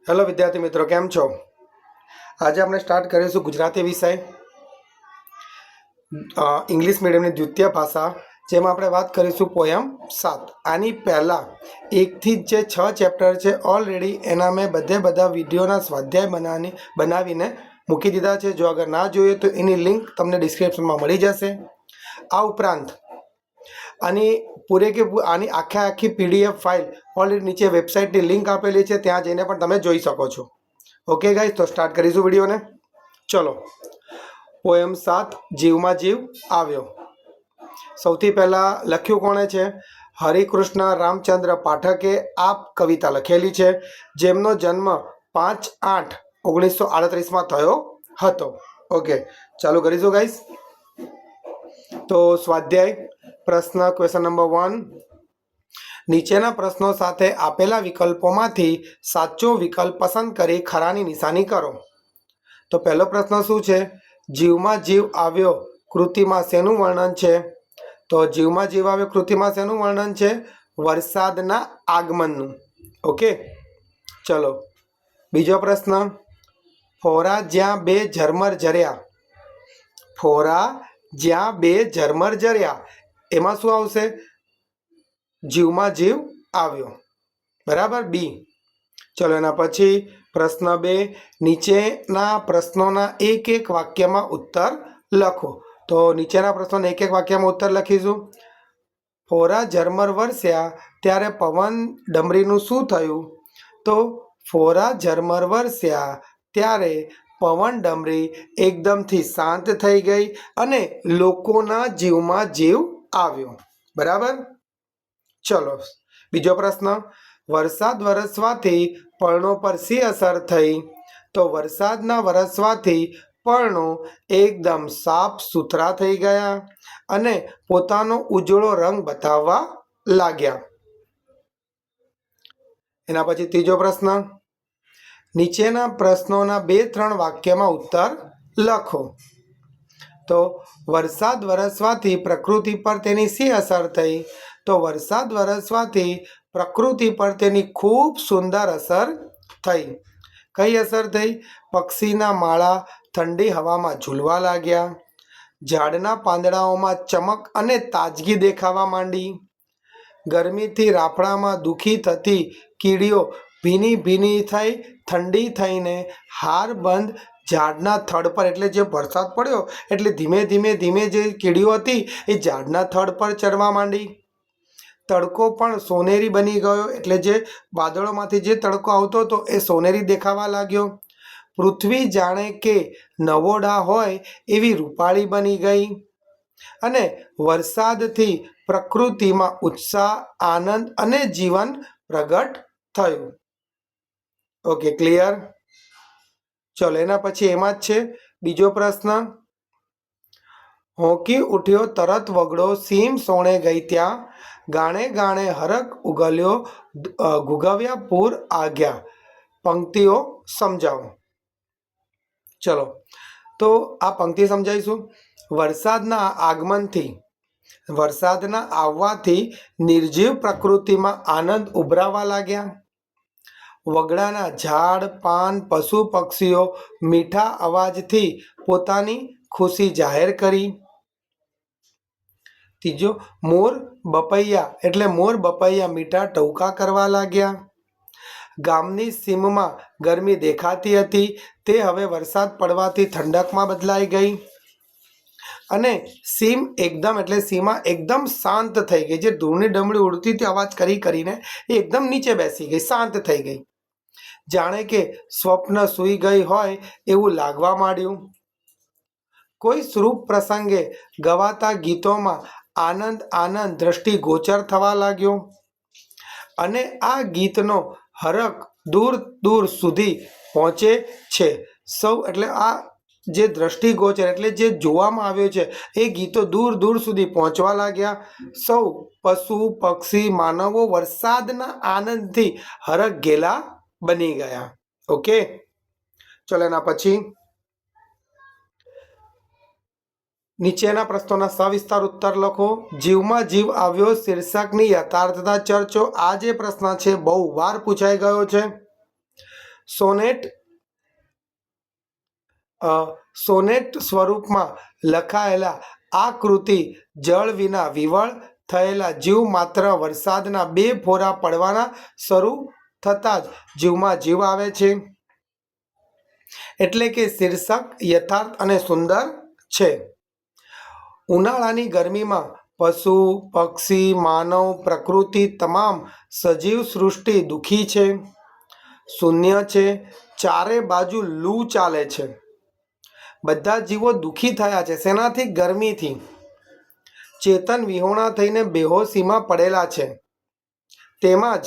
Hello विद्यार्थी मित्रों, केम छो? आज આપણે સ્ટાર્ટ કરીશું ગુજરાતી વિષય इंग्लिश मीडियमની દ્વિતીય ભાષા, જેમાં આપણે વાત કરીશું પોયમ 7. આની પહેલાં એકથી જે 6 ચેપ્ટર છે ઓલરેડી એના મેં બધા વિડીયોના સ્વાધ્યાય બનાવીને મૂકી દીધા છે. જો અગર ના જોઈએ તો એની લિંક તમને ડિસ્ક્રિપ્શનમાં મળી જશે. આ ઉપરાંત આની આની આખી પીડીએફ ફાઇલ ઓલરેડી નીચે વેબસાઇટની લિંક આપેલી છે, ત્યાં જઈને પણ તમે જોઈ શકો છો. ઓકે ગાઈઝ, તો સ્ટાર્ટ કરીશું વિડીયોને. ચલો, પોયમ 7 જીવમાં જીવ આવ્યો. સૌથી પહેલાં લખ્યું કોણે છે? હરિકૃષ્ણ રામચંદ્ર પાઠકે આ કવિતા લખેલી છે, જેમનો જન્મ 5/8/1938 થયો હતો. ઓકે, ચાલુ કરીશું ગાઈઝ. તો સ્વાધ્યાય પ્રશ્ન ક્વેશ્ચન નંબર 1. નીચેના પ્રશ્નો સાથે આપેલા વિકલ્પોમાંથી સાચો વિકલ્પ પસંદ કરી ખરાની નિશાની કરો. તો પહેલો પ્રશ્ન શું છે? જીવમાં જીવ આવ્યો કૃતિમાં શેનું વર્ણન છે? તો જીવમાં જીવ આવ્યો કૃતિમાં શેનું વર્ણન છે? વરસાદના આગમનનું. ઓકે, ચલો બીજો પ્રશ્ન. ફોરા જ્યાં બે ઝરમર ઝર્યા. ફોરા જ્યાં બે ઝરમર ઝર્યા, એમાં શું આવશે? જીવમાં જીવ આવ્યો. બરાબર, બી. ચલો એના પછી પ્રશ્ન 2. નીચેના પ્રશ્નોના એક વાક્યમાં ઉત્તર લખો. તો નીચેના પ્રશ્નોના એક વાક્યમાં ઉત્તર લખીશું. ફોરા ઝરમર વરસ્યા ત્યારે પવન ડમરીનું શું થયું? તો ફોરા ઝરમર વરસ્યા ત્યારે પવન ડમરી એકદમથી શાંત થઈ ગઈ અને લોકોના જીવમાં જીવ આવ્યો. બરાબર. ચલો બીજો પ્રશ્ન. વરસાદ વરસવાથી પર્ણો પર શી અસર થઈ? તો વરસાદના વરસવાથી પર્ણો એકદમ સાફ સુથરા થઈ ગયા અને પોતાનો ઉજળો રંગ બતાવવા લાગ્યા. એના પછી ત્રીજો પ્રશ્ન. નીચેના પ્રશ્નોના 2-3 વાક્યમાં ઉત્તર લખો. તો વરસાદ વરસવાથી પ્રકૃતિ પર તેની શી અસર થઈ? તો વરસાદ વરસવાથી પ્રકૃતિ પર તેની ખૂબ સુંદર અસર થઈ. કઈ અસર થઈ? પક્ષીના માળા ઠંડી હવામાં ઝૂલવા લાગ્યા. ઝાડના પાંદડાઓમાં ચમક અને તાજગી દેખાવા માંડી. ગરમીથી રાફડામાં દુઃખી થતી કીડીઓ ભીની થઈ ઠંડી થઈને હારબંધ ઝાડના થડ પર, એટલે જે વરસાદ પડ્યો એટલે ધીમે જે કીડીઓ હતી એ ઝાડના થડ પર ચડવા માંડી. તડકો પણ સોનેરી બની ગયો, એટલે જે વાદળોમાંથી જે તડકો આવતો હતો એ સોનેરી દેખાવા લાગ્યો. પૃથ્વી જાણે કે નવોડા હોય એવી રૂપાળી બની ગઈ અને વરસાદથી પ્રકૃતિમાં ઉત્સાહ, આનંદ અને જીવન પ્રગટ થયું. Okay, clear. ચલો એના પછી એમાં જ છે બીજો પ્રશ્ન. હોંકી ઉઠ્યો તરત વગડો સીમ સોણે ગઈ ત્યાં, ગાણે હરખ ઉગલ્યો ગુગવ્યા પૂર આગ્યા. પંક્તિઓ સમજાવો. ચલો, તો આ પંક્તિ સમજાવીશું. વરસાદના આવવાથી નિર્જીવ પ્રકૃતિમાં આનંદ ઉભરાવા લાગ્યા. વગડાના ઝાડ પાન પશુ પક્ષીઓ મીઠા અવાજથી પોતાની ખુશી જાહેર કરી. ત્રીજો, મોર બપૈયા મીઠા ટહુકા કરવા લાગ્યા. ગામની સીમમાં ગરમી દેખાતી હતી, તે હવે વરસાદ પડવાથી ઠંડકમાં બદલાઈ ગઈ અને સીમા એકદમ શાંત થઈ ગઈ. જે ધૂળની ડમરી ઉડતી હતી અવાજ કરીને એ એકદમ નીચે બેસી ગઈ, શાંત થઈ ગઈ. જાણે કે સ્વપ્ન સૂઈ ગઈ હોય એવું લાગવા માંડ્યું. કોઈ શ્રુપ પ્રસંગે ગવાતા ગીતોમાં આનંદ દ્રષ્ટિ ગોચર થવા લાગ્યો અને આ ગીતનો હરખ દૂર સુધી પહોંચે છે. સૌ એટલે આ જે દ્રષ્ટિગોચર એટલે જે જોવામાં આવ્યો છે એ ગીતો દૂર સુધી પહોંચવા લાગ્યા. સૌ પશુ પક્ષી માનવો વરસાદના આનંદથી હરખ ઘેલા બની ગયા. ઓકે, ચલો એના પછી નીચેના પ્રશ્નોના સવિસ્તાર ઉત્તર લખો. જીવમાં જીવ આવ્યો શીર્ષકની યથાર્થતા ચર્ચો. આ જે પ્રશ્ન છે બહુ વાર પૂછાઈ ગયો છે. સોનેટ સ્વરૂપમાં લખાયેલા આ કૃતિ જળ વિના વિવળ થયેલા જીવ માત્ર વરસાદના 2 ફોરા પડવાના શરૂ થતાં જ જીવમાં જીવ આવે છે. એટલે કે શીર્ષક યથાર્થ અને સુંદર છે. ઉનાળાની ગરમીમાં પશુ, પક્ષી, માનવ, પ્રકૃતિ તમામ સજીવ સૃષ્ટિ દુઃખી છે, શૂન્ય છે. ચારે બાજુ લૂ ચાલે છે. બધા જીવો દુઃખી થયા છે. શેનાથી? ગરમીથી. ચેતન વિહોણા થઈને બેહોશીમાં પડેલા છે. તેમાં જ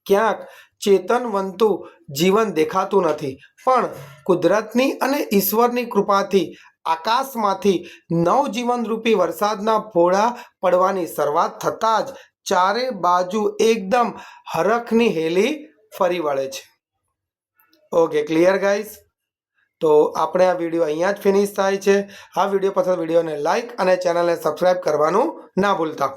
ક્યાંક ચેતનવંતું જીવન દેખાતું નથી. પણ કુદરતની અને ઈશ્વરની કૃપાથી આકાશમાંથી નવજીવનરૂપી વરસાદના ફોડા પડવાની શરૂઆત થતાં જ ચારે બાજુ એકદમ હરખની હેલી ફરી વળે છે. Okay, clear guys? તો આપણે આ વિડીયો અહીંયા જ ફિનિશ થાય છે. આ વિડીયો પસંદ વિડીયોને લાઇક અને ચેનલને સબસ્ક્રાઈબ કરવાનું ના ભૂલતા.